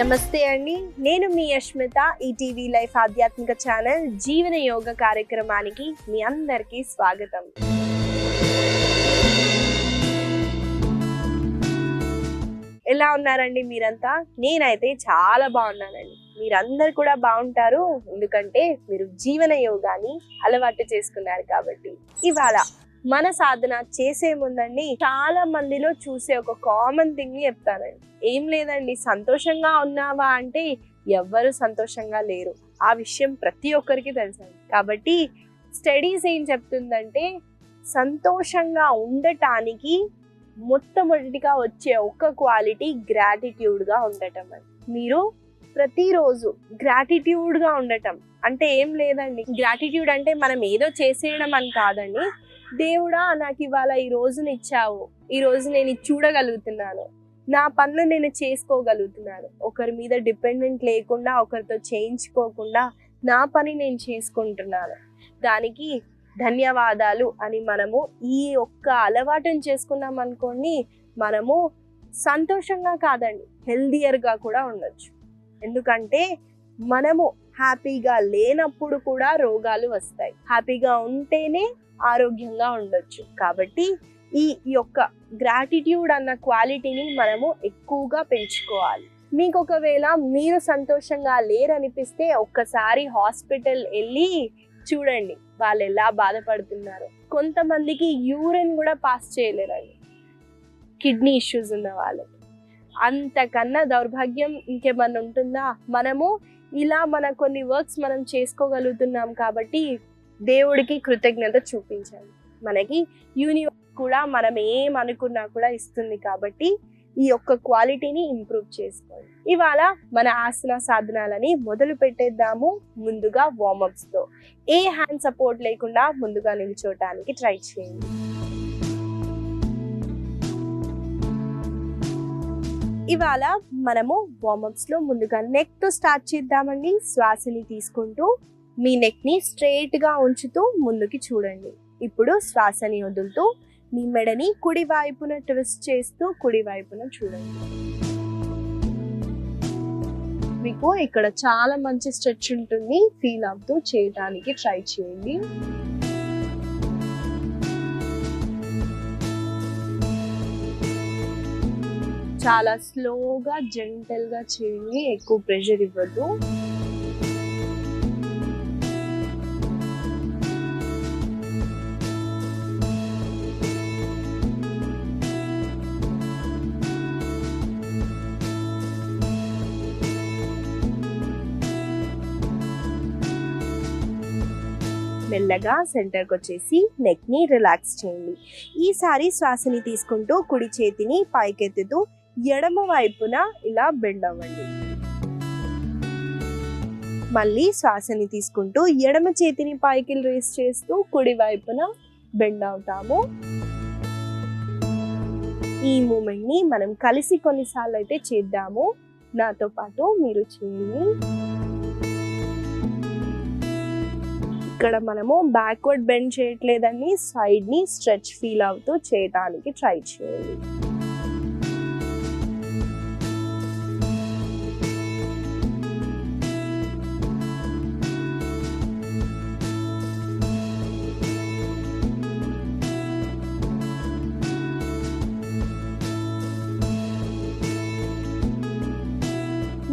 నమస్తే అండి, నేను మీ యష్మిత. ఈటీవీ లైఫ్ ఆధ్యాత్మిక ఛానల్ జీవన యోగ కార్యక్రమానికి మీ అందరికీ స్వాగతం. ఎలా ఉన్నారండి మీరంతా? నేనైతే చాలా బాగున్నానండి. మీరందరు కూడా బాగుంటారు, ఎందుకంటే మీరు జీవన యోగాని అలవాటు చేసుకున్నారు కాబట్టి. ఇవాళ మన సాధన చేసే ముందండి, చాలా మందిలో చూసే ఒక కామన్ థింగ్ చెప్తానండి. ఏం లేదండి, సంతోషంగా ఉన్నావా అంటే ఎవ్వరు సంతోషంగా లేరు. ఆ విషయం ప్రతి ఒక్కరికి తెలుసండి. కాబట్టి స్టడీస్ ఏం చెప్తుందంటే, సంతోషంగా ఉండటానికి మొట్టమొదటిగా వచ్చే ఒక క్వాలిటీ గ్రాటిట్యూడ్గా ఉండటం అని. మీరు ప్రతిరోజు గ్రాటిట్యూడ్గా ఉండటం అంటే ఏం లేదండి, గ్రాటిట్యూడ్ అంటే మనం ఏదో చేసేయడం అని కాదండి. దేవుడా, నాకు ఇవాళ ఈ రోజుని ఇచ్చావు, ఈ రోజు నేను ఇది చూడగలుగుతున్నాను, నా పనులు నేను చేసుకోగలుగుతున్నాను, ఒకరి మీద డిపెండెంట్ లేకుండా, ఒకరితో చేయించుకోకుండా నా పని నేను చేసుకుంటున్నాను, దానికి ధన్యవాదాలు అని మనము ఈ ఒక్క అలవాటుని చేసుకున్నాం అనుకోండి, మనము సంతోషంగా కాదండి, హెల్దియర్గా కూడా ఉండొచ్చు. ఎందుకంటే మనము హ్యాపీగా లేనప్పుడు కూడా రోగాలు వస్తాయి, హ్యాపీగా ఉంటేనే ఆరోగ్యంగా ఉండొచ్చు. కాబట్టి ఈ యొక్క గ్రాటిట్యూడ్ అన్న క్వాలిటీని మనము ఎక్కువగా పెంచుకోవాలి. మీకు ఒకవేళ మీరు సంతోషంగా లేరనిపిస్తే ఒక్కసారి హాస్పిటల్ వెళ్ళి చూడండి, వాళ్ళు ఎలా బాధపడుతున్నారు. కొంతమందికి యూరిన్ కూడా పాస్ చేయలేరండి, కిడ్నీ ఇష్యూస్ ఉన్న వాళ్ళకి. అంతకన్నా దౌర్భాగ్యం ఇంకేమన్నా ఉంటుందా? మనము ఇలా మన కొన్ని వర్క్స్ మనం చేసుకోగలుగుతున్నాం కాబట్టి దేవుడికి కృతజ్ఞత చూపించాలి. మనకి యూనివర్స్ కూడా మనం ఏం అనుకున్నా కూడా ఇస్తుంది. కాబట్టి ఈ యొక్క క్వాలిటీని ఇంప్రూవ్ చేసుకోండి. ఇవాళ మన ఆసన సాధనాలని మొదలు పెట్టేద్దాము. ముందుగా వార్మప్స్ తో. ఏ హ్యాండ్ సపోర్ట్ లేకుండా ముందుగా నిల్చోటానికి ట్రై చేయండి. ఇవాళ మనము వార్మప్స్ లో ముందుగా నెక్ తో స్టార్ట్ చేద్దామండి. శ్వాసని తీసుకుంటూ మీ నెక్ ని స్ట్రైట్ గా ఉంచుతూ ముందుకి చూడండి. ఇప్పుడు శ్వాసని వదులుతూ మీ మెడని కుడి వైపున ట్విస్ట్ చేస్తూ కుడి వైపున చూడండి. మీకు ఇక్కడ చాలా మంచి స్ట్రెచ్ ఉంటుంది, ఫీల్ అవుతూ చేయడానికి ట్రై చేయండి. చాలా స్లోగా జెంటల్ గా చేయండి, ఎక్కువ ప్రెషర్ ఇవ్వద్దు. మెల్లగా సెంటర్కి వచ్చేసి నెక్ ని రిలాక్స్ చేయండి. ఈసారి శ్వాసని తీసుకుంటూ కుడి చేతిని పైకెత్తుతూ ఎడమ వైపున ఇలా బెండ్ అవ్వండి. మళ్ళీ శ్వాసని తీసుకుంటూ ఎడమ చేతిని పైకి రేస్ చేస్తూ కుడి వైపున బెండ్ అవుతాము. ఈ మూమెంట్ ని మనం కలిసి కొన్నిసార్లు అయితే చేద్దాము. నాతో పాటు మీరు చేయండి. ఇక్కడ మనము బ్యాక్వర్డ్ బెండ్ చేయట్లేదని, సైడ్ ని స్ట్రెచ్ ఫీల్ అవుతూ చేయడానికి ట్రై చేయండి.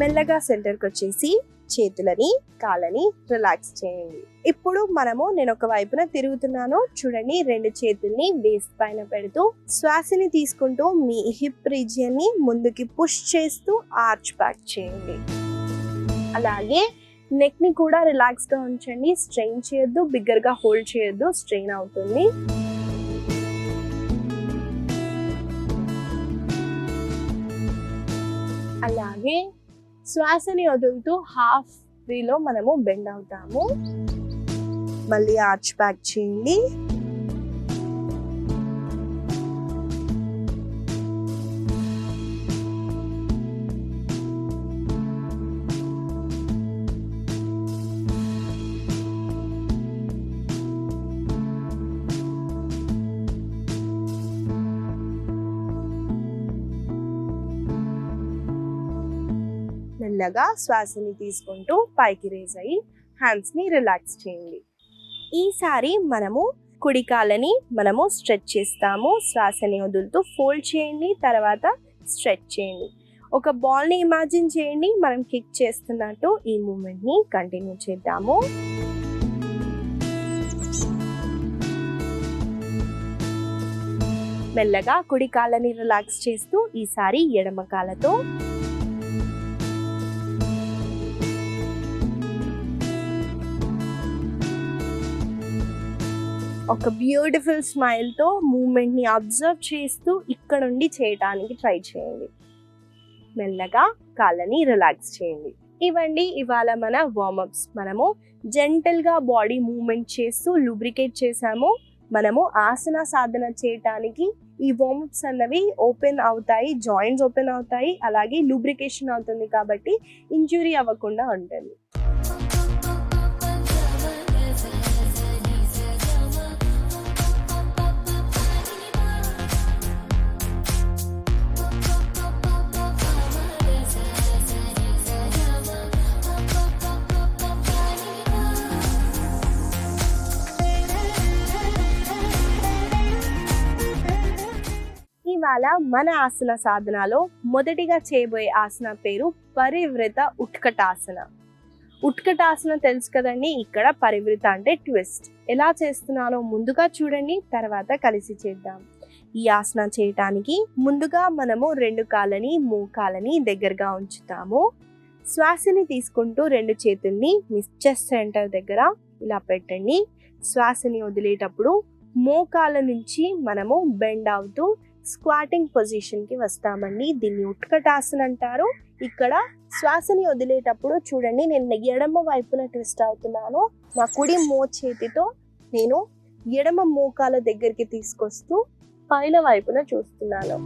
మెల్లగా సెంటర్కి వచ్చేసి చేతులని కాళ్ళని రిలాక్స్ చేయండి. ఇప్పుడు నేను ఒక వైపున తిరుగుతున్నాను చూడండి. రెండు చేతుల్ని వేస్ట్ పైన పెడుతూ శ్వాసని తీసుకుంటూ మీ హిప్ రీజియన్ ని ముందుకి పుష్ చేస్తూ ఆర్చ్ బ్యాక్ చేయండి. అలాగే నెక్ ని కూడా రిలాక్స్ గా ఉంచండి, స్ట్రెయిన్ చేయొద్దు, బిగ్గర్ గా హోల్డ్ చేయొద్దు, స్ట్రెయిన్ అవుతుంది. అలాగే శ్వాసని వదులుతూ హాఫ్ వేలో మనము బెండ్ అవుతాము. మళ్ళీ ఆర్చ్ బ్యాక్ చేయండి. మెల్లగా శ్వాసని తీసుకుంటూ పైకి రేజ్ అయ్యి హ్యాండ్స్ని రిలాక్స్ చేయండి. ఈసారి మనము కుడి కాళ్ళని మనము స్ట్రెచ్ చేస్తాము. శ్వాసని వదులుతూ ఫోల్డ్ చేయండి, తర్వాత స్ట్రెచ్ చేయండి. ఒక బాల్ని ఇమాజిన్ చేయండి, మనం కిక్ చేస్తున్నట్టు ఈ మూమెంట్ని కంటిన్యూ చేద్దాము. మెల్లగా కుడి కాళ్ళని రిలాక్స్ చేస్తూ ఈసారి ఎడమ కాళ్ళతో ఒక బ్యూటిఫుల్ స్మైల్తో మూమెంట్ని అబ్జర్వ్ చేస్తూ ఇక్కడ నుండి చేయడానికి ట్రై చేయండి. మెల్లగా కాళ్ళని రిలాక్స్ చేయండి. ఇవండి ఇవాళ మన వార్మప్స్. మనము జెంటల్గా బాడీ మూమెంట్ చేస్తూ లూబ్రికేట్ చేసాము. మనము ఆసన సాధన చేయటానికి ఈ వార్మప్స్ అన్నవి ఓపెన్ అవుతాయి, జాయింట్స్ ఓపెన్ అవుతాయి, అలాగే లూబ్రికేషన్ అవుతుంది కాబట్టి ఇంజురీ అవ్వకుండా ఉంటుంది. ఇవాళ మన ఆసన సాధనలో మొదటిగా చేయబోయే ఆసన పేరు పరివృత ఉత్కటాసన. ఉత్కటాసన తెలుసు కదండి, ఇక్కడ పరివృత అంటే ట్విస్ట్. ఎలా చేస్తున్నానో ముందుగా చూడండి, తర్వాత కలిసి చేద్దాం. ఈ ఆసన చేయటానికి ముందుగా మనము 2 కాళ్ళని మోకాలని దగ్గరగా ఉంచుతాము. శ్వాసని తీసుకుంటూ 2 చేతుల్ని మీ చెస్ట్ సెంటర్ దగ్గర ఇలా పెట్టండి. శ్వాసని వదిలేటప్పుడు మోకాళ్ళ నుంచి మనము బెండ్ అవుతూ స్క్వాటింగ్ పొజిషన్కి వస్తామండి. దీన్ని ఉత్కటాసన అంటారు. ఇక్కడ శ్వాసని వదిలేటప్పుడు చూడండి, నేను ఎడమ వైపున ట్విస్ట్ అవుతున్నాను. నా కుడి చేతితో నేను ఎడమ మోకాల దగ్గరికి తీసుకొస్తూ పైన వైపున చూస్తున్నాను.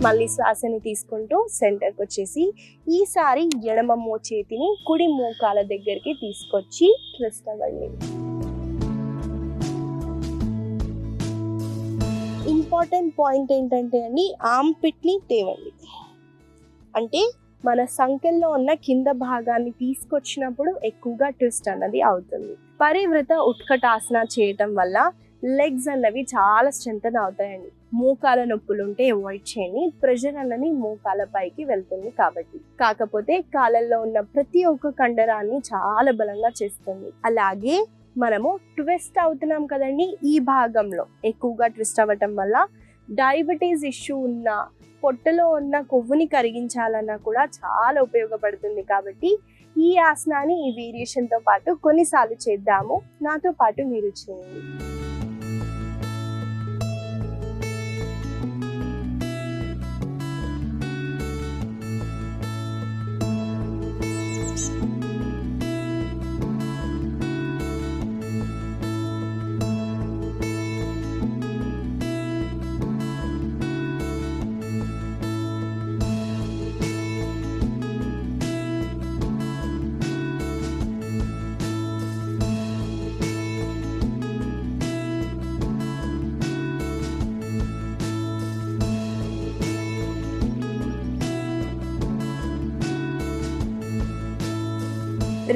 మళ్ళీ శ్వాసని తీసుకుంటూ సెంటర్కి వచ్చేసి ఈసారి ఎడమ చేతిని కుడి మోకాల దగ్గరికి తీసుకొచ్చి ట్విస్ట్ అవ్వండి. ఇంపార్టెంట్ పాయింట్ ఏంటంటే అండి, ఆర్మ్ పిట్ని తేవండి. అంటే మన సంకెల్లో ఉన్న కింద భాగాన్ని తీసుకొచ్చినప్పుడు ఎక్కువగా ట్విస్ట్ అన్నది అవుతుంది. పరివృత ఉత్కటాసన చేయటం వల్ల లెగ్స్ అన్నవి చాలా స్ట్రెంథెన్ అవుతాయండి. మోకాల నొప్పులు ఉంటే అవాయిడ్ చేయండి. ప్రెషర్ అన్నది మోకాల పైకి వెళ్తుంది కాబట్టి. కాకపోతే కాళ్ళల్లో ఉన్న ప్రతి ఒక్క కండరాన్ని చాలా బలంగా చేస్తుంది. అలాగే మనము ట్విస్ట్ అవుతున్నాం కదండి, ఈ భాగంలో ఎక్కువగా ట్విస్ట్ అవ్వటం వల్ల డయాబెటీస్ ఇష్యూ ఉన్న, పొట్టలో ఉన్న కొవ్వుని కరిగించాలన్నా కూడా చాలా ఉపయోగపడుతుంది. కాబట్టి ఈ ఆసనాన్ని ఈ వేరియేషన్తో పాటు కొన్నిసార్లు చేద్దాము. నాతో పాటు మీరు చేయండి.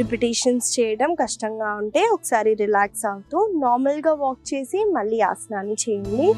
రిపిటేషన్స్ చేయడం కష్టంగా ఉంటే ఒకసారి రిలాక్స్ అవుతూ నార్మల్గా వాక్ చేసి మళ్ళీ ఆసనాన్ని చేయండి.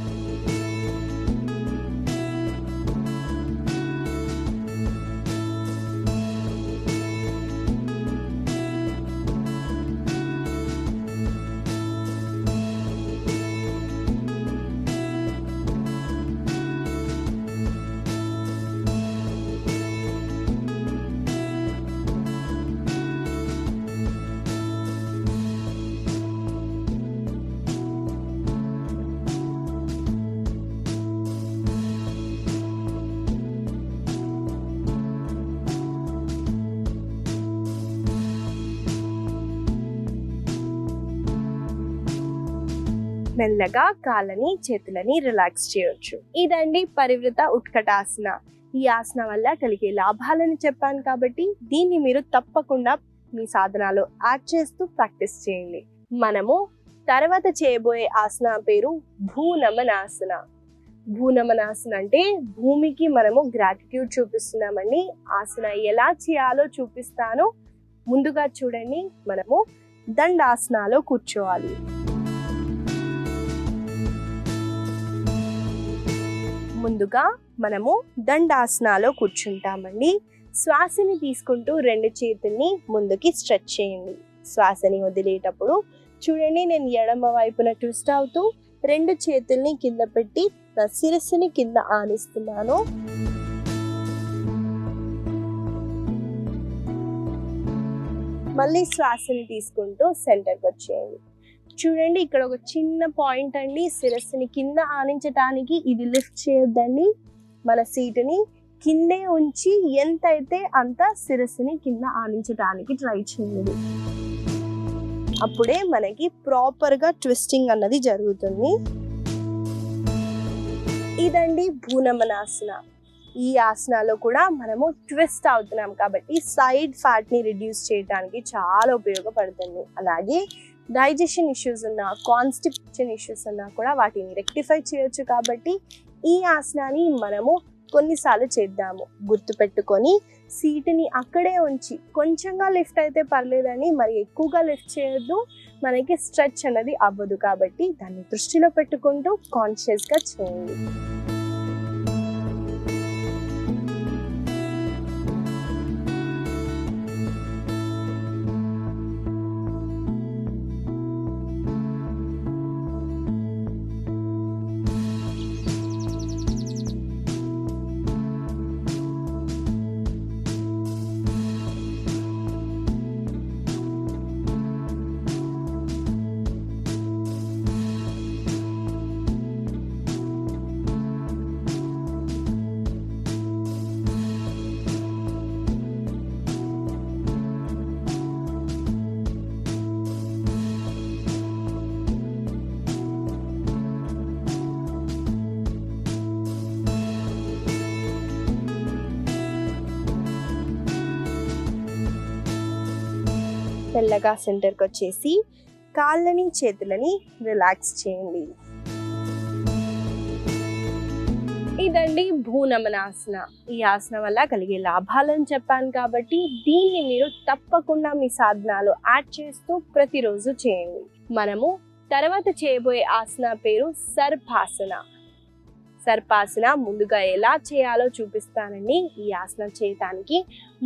మెల్లగా కాళ్ళని చేతులని రిలాక్స్ చేయొచ్చు. ఇదండి పరివృత ఉత్కటాసన. ఈ ఆసన వల్ల కలిగే లాభాలను చెప్పాను కాబట్టి దీన్ని మీరు తప్పకుండా మీ సాధనాలో యాడ్ చేస్తూ ప్రాక్టీస్ చేయండి. మనము తర్వాత చేయబోయే ఆసన పేరు భూనమనాసన. భూనమనాసన అంటే భూమికి మనము గ్రాటిట్యూడ్ చూపిస్తున్నామండి. ఆసన ఎలా చేయాలో చూపిస్తాను. ముందుగా చూడండి, మనము దండాసనాలో కూర్చోవాలి. ముందుగా మనము దండాసనాలో కూర్చుంటామండి. శ్వాసని తీసుకుంటూ 2 చేతుల్ని ముందుకి స్ట్రెచ్ చేయండి. శ్వాసని వదిలేటప్పుడు చూడండి, నేను ఎడమ వైపున ట్విస్ట్ అవుతూ 2 చేతుల్ని కింద పెట్టి నా శిరస్సుని కింద ఆనిస్తున్నాను. మళ్ళీ శ్వాసని తీసుకుంటూ సెంటర్కి వచ్చేయండి. చూడండి, ఇక్కడ ఒక చిన్న పాయింట్ అండి. శిరస్సుని కింద ఆనించటానికి ఇది లిఫ్ట్ చేయొద్దండి. మన సీటుని కిందే ఉంచి ఎంత అయితే అంత శిరస్సుని కింద ఆనించటానికి ట్రై చేయండి. అప్పుడే మనకి ప్రాపర్గా ట్విస్టింగ్ అన్నది జరుగుతుంది. ఇదండి భూనమనాసన. ఈ ఆసనాలో కూడా మనము ట్విస్ట్ అవుతున్నాం కాబట్టి సైడ్ ఫ్యాట్ని రిడ్యూస్ చేయడానికి చాలా ఉపయోగపడుతుంది. అలాగే డైజెషన్ ఇష్యూస్ ఉన్నా, కాన్స్టిపేషన్ ఇష్యూస్ ఉన్నా కూడా వాటిని రెక్టిఫై చేయొచ్చు. కాబట్టి ఈ ఆసనాన్ని మనము కొన్నిసార్లు చేద్దాము. గుర్తుపెట్టుకొని సీటుని అక్కడే ఉంచి కొంచెంగా లిఫ్ట్ అయితే పర్లేదని, మరి ఎక్కువగా లిఫ్ట్ చేయొద్దు. మనకి స్ట్రెచ్ అనేది అవ్వదు. కాబట్టి దాన్ని దృష్టిలో పెట్టుకుంటూ కాన్షియస్గా చేయండి. మెల్లగా సెంటర్కి వచ్చేసి కాళ్ళని చేతులని రిలాక్స్ చేయండి. ఇదండి భూనమనాసన. ఈ ఆసన వల్ల కలిగే లాభాలను చెప్పాను కాబట్టి దీన్ని మీరు తప్పకుండా మీ సాధనాలు యాడ్ చేస్తూ ప్రతిరోజు చేయండి. మనము తర్వాత చేయబోయే ఆసన పేరు సర్పాసన. సర్పాసన ముందుగా ఎలా చేయాలో చూపిస్తానండి. ఈ ఆసనం చేయటానికి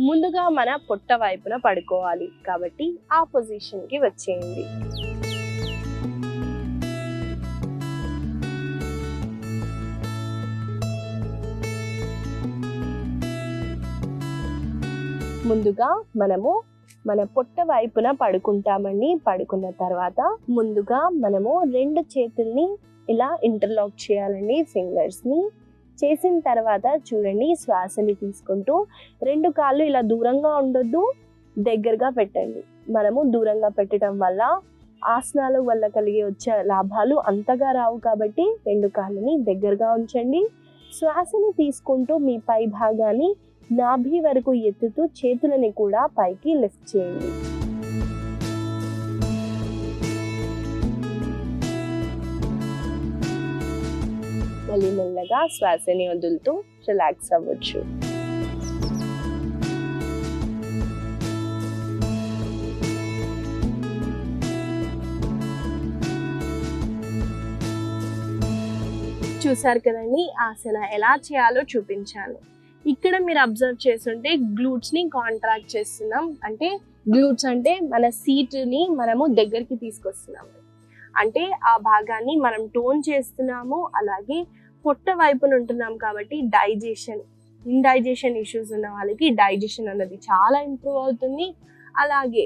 ముందుగా మన పొట్ట వైపున పడుకోవాలి. కాబట్టి ఆ పొజిషన్కి వచ్చేయండి. ముందుగా మనము మన పొట్ట వైపున పడుకుంటామండి. పడుకున్న తర్వాత ముందుగా మనము 2 చేతుల్ని ఇలా ఇంటర్లాక్ చేయాలండి, ఫింగర్స్ని. చేసిన తర్వాత చూడండి, శ్వాసని తీసుకుంటూ 2 కాళ్ళు ఇలా దూరంగా ఉండొద్దు, దగ్గరగా పెట్టండి. మనము దూరంగా పెట్టడం వల్ల ఆసనాల వల్ల కలిగే వచ్చే లాభాలు అంతగా రావు. కాబట్టి 2 కాళ్ళని దగ్గరగా ఉంచండి. శ్వాసని తీసుకుంటూ మీ పై భాగాన్ని నాభి వరకు ఎత్తుతూ చేతులని కూడా పైకి లిఫ్ట్ చేయండి. మళ్ళీ మెల్లగా శ్వాసని వదులుతూ రిలాక్స్ అవ్వచ్చు. చూసారు కదండి, ఆసన ఎలా చేయాలో చూపించాను. ఇక్కడ మీరు అబ్జర్వ్ చేస్తుంటే గ్లూట్స్ని కాంట్రాక్ట్ చేస్తున్నాం. అంటే గ్లూట్స్ అంటే మన సీట్ని మనము దగ్గరికి తీసుకొస్తున్నాము. అంటే ఆ భాగాన్ని మనం టోన్ చేస్తున్నాము. అలాగే పొట్ట వైపున ఉంటున్నాం కాబట్టి ఇండైజెషన్ ఇష్యూస్ ఉన్న వాళ్ళకి డైజెషన్ అన్నది చాలా ఇంప్రూవ్ అవుతుంది. అలాగే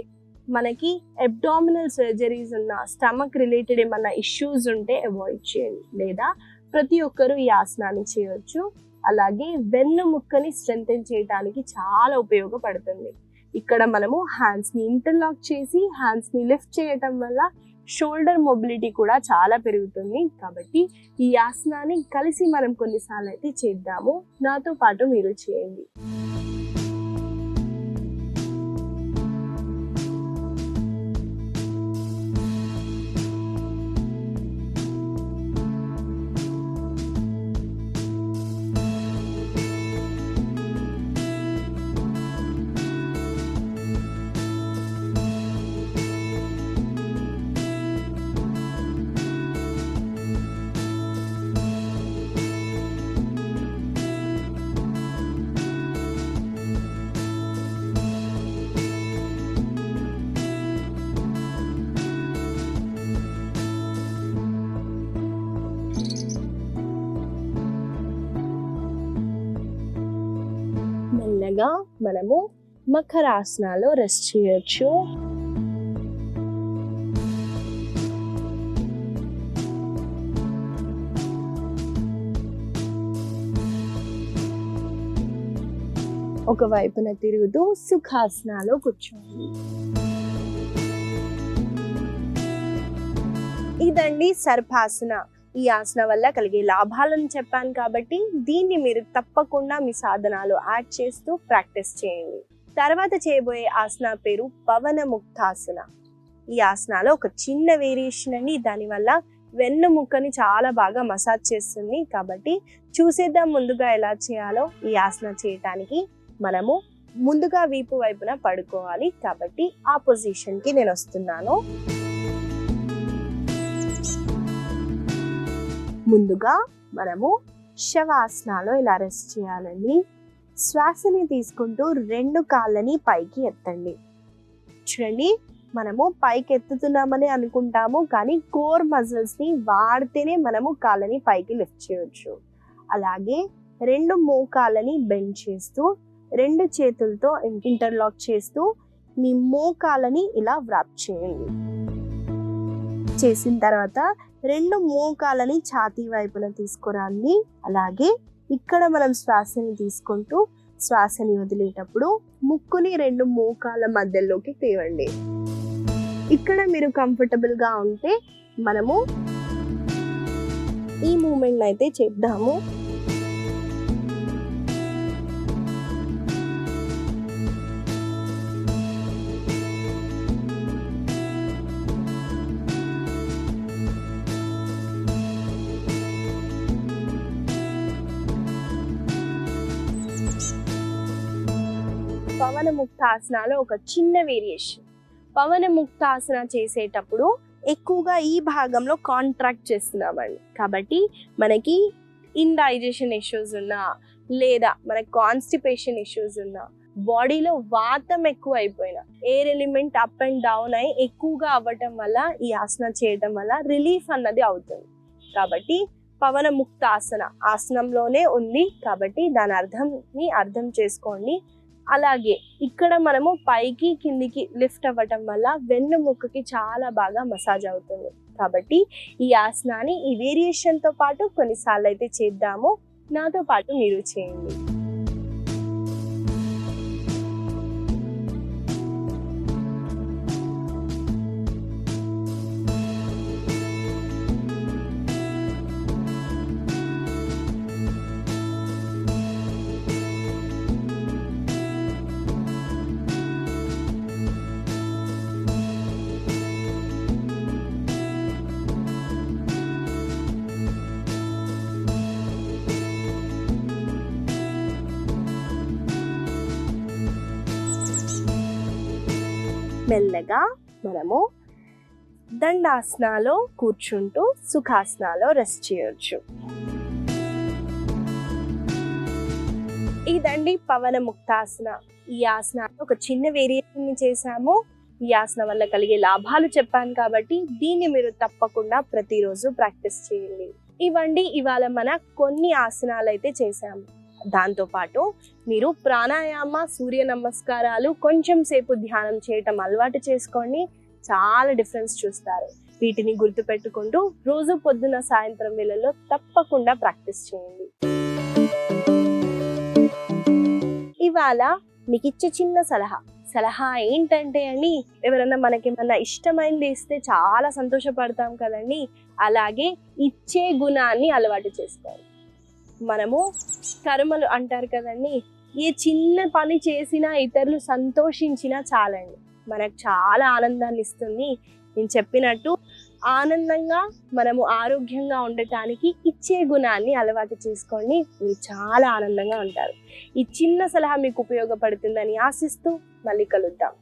మనకి అబ్డామినల్ సర్జరీస్ ఉన్న, స్టమక్ రిలేటెడ్ ఏమన్నా ఇష్యూస్ ఉంటే అవాయిడ్ చేయండి. లేదా ప్రతి ఒక్కరూ ఈ ఆసనాన్ని చేయొచ్చు. అలాగే వెన్ను ముక్కని స్ట్రెంథెన్ చేయడానికి చాలా ఉపయోగపడుతుంది. ఇక్కడ మనము హ్యాండ్స్ని ఇంటర్లాక్ చేసి హ్యాండ్స్ని లిఫ్ట్ చేయటం వల్ల షోల్డర్ మొబిలిటీ కూడా చాలా పెరుగుతుంది. కాబట్టి ఈ ఆసనాన్ని కలిసి మనం కొన్నిసార్లు అయితే చేద్దాము. నాతో పాటు మీరు చేయండి. అనగా మనము మకరాసనాలో రెస్ట్ చేయొచ్చు. ఒక వైపున తిరుగుతూ సుఖాసనాలో కూర్చోండి. ఇదండి సర్పాసన. ఈ ఆసన వల్ల కలిగే లాభాలను చెప్పాను కాబట్టి దీన్ని మీరు తప్పకుండా మీ సాధనాలు యాడ్ చేస్తూ ప్రాక్టీస్ చేయండి. తర్వాత చేయబోయే ఆసన పేరు పవన ముక్తాసన. ఈ ఆసనాలో ఒక చిన్న వేరియేషన్ అండి. దానివల్ల వెన్నుముక్కని చాలా బాగా మసాజ్ చేస్తుంది. కాబట్టి చూసేద్దాం ముందుగా ఎలా చేయాలో. ఈ ఆసన చేయటానికి మనము ముందుగా వీపు వైపున పడుకోవాలి. కాబట్టి ఆ పొజిషన్కి నేను వస్తున్నాను. ముందుగా మనము శవాసనాలో ఇలా రెస్ట్ చేయాలండి. శ్వాసని తీసుకుంటూ 2 కాళ్ళని పైకి ఎత్తండి. చూడండి, మనము పైకి ఎత్తుతున్నామని అనుకుంటాము, కానీ కోర్ మజిల్స్ని వాడితేనే మనము కాళ్ళని పైకి లిఫ్ట్ చేయొచ్చు. అలాగే 2 మోకాళ్ళని బెండ్ చేస్తూ 2 చేతులతో ఇంటర్లాక్ చేస్తూ మీ మోకాళ్ళని ఇలా వ్రాప్ చేయండి. చేసిన తర్వాత 2 మోకాళ్ళని ఛాతీ వైపున తీసుకురండి. అలాగే ఇక్కడ మనం శ్వాసని తీసుకుంటూ శ్వాసని వదిలేటప్పుడు ముక్కుని 2 మోకాళ్ళ మధ్యలోకి తేవండి. ఇక్కడ మీరు కంఫర్టబుల్గా ఉంటే మనము ఈ మూమెంట్ అయితే చేద్దాము. పవన ముక్తాసనాలో ఒక చిన్న వేరియేషన్. పవన ముక్తాసన చేసేటప్పుడు ఎక్కువగా ఈ భాగంలో కాంట్రాక్ట్ చేస్తున్నామండి. కాబట్టి మనకి ఇండైజెషన్ ఇష్యూస్ ఉన్నా, లేదా మనకి కాన్స్టిపేషన్ ఇష్యూస్ ఉన్నా, బాడీలో వాతం ఎక్కువ అయిపోయినా, air element up and down అయి ఎక్కువగా అవ్వటం వల్ల ఈ ఆసన చేయటం వల్ల రిలీఫ్ అన్నది అవుతుంది. కాబట్టి పవన ముక్తాసన ఆసనంలోనే ఉంది కాబట్టి దాని అర్థం చేసుకోండి. అలాగే ఇక్కడ మనము పైకి కిందికి లిఫ్ట్ అవ్వటం వల్ల వెన్నుముక్కకి చాలా బాగా మసాజ్ అవుతుంది. కాబట్టి ఈ ఆసనాన్ని ఈ వేరియేషన్తో పాటు కొన్నిసార్లు అయితే చేద్దాము. నాతో పాటు మీరు చేయండి. మెల్లగా మనము దండాసనాలో కూర్చుంటూ సుఖాసనాలో రెస్ట్ చేయొచ్చు. ఇదండి పవన ముక్తాసన. ఈ ఆసనాన్ని ఒక చిన్న వేరియేషన్ చేశాము. ఈ ఆసనం వల్ల కలిగే లాభాలు చెప్పాను కాబట్టి దీన్ని మీరు తప్పకుండా ప్రతిరోజు ప్రాక్టీస్ చేయండి. ఇవండి ఇవాళ మన కొన్ని ఆసనాలు అయితే చేశాము. దాంతోపాటు మీరు ప్రాణాయామ, సూర్య నమస్కారాలు, కొంచెం సేపు ధ్యానం చేయటం అలవాటు చేసుకోండి. చాలా డిఫరెన్స్ చూస్తారు. వీటిని గుర్తుపెట్టుకుంటూ రోజు పొద్దున సాయంత్రం వేళల్లో తప్పకుండా ప్రాక్టీస్ చేయండి. ఇవాళ మీకు ఇచ్చే చిన్న సలహా ఏంటంటే అండి, ఎవరన్నా మనకేమన్నా ఇష్టమైంది ఇస్తే చాలా సంతోషపడతాం కదండి. అలాగే ఇచ్చే గుణాన్ని అలవాటు చేసుకోవాలి. మనము కర్మలు అంటారు కదండి, ఏ చిన్న పని చేసినా ఇతరులు సంతోషించినా చాలండి, మనకు చాలా ఆనందాన్ని ఇస్తుంది. నేను చెప్పినట్టు ఆనందంగా మనము ఆరోగ్యంగా ఉండటానికి ఇచ్చే గుణాన్ని అలవాటు చేసుకోండి. మీరు చాలా ఆనందంగా ఉంటారు. ఈ చిన్న సలహా మీకు ఉపయోగపడుతుందని ఆశిస్తూ మళ్ళీ కలుద్దాం.